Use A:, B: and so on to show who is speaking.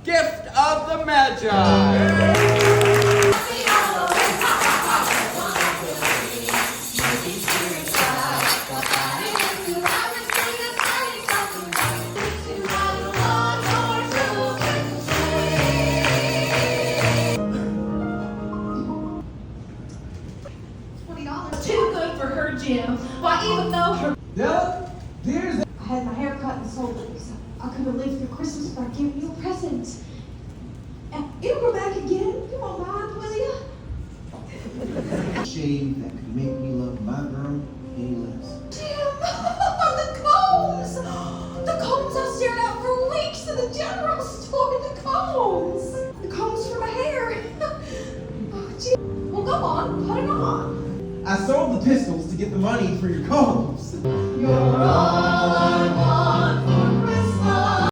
A: Gift of the Magi.
B: Too good for her, Jim. Why, even though her...
C: Della, here's the...
B: I had my hair cut and sold it because I couldn't live through Christmas without giving you a present. And it'll go back again. You won't mind, will you?
C: shave that could make me love my girl any less.
B: Jim, the combs! The combs I've stared at for weeks in the general store. The combs! The combs for my hair. Oh, Jim. Well, go on. Put it on.
C: I sold the pistols to get the money for your combs.
B: You're all I want.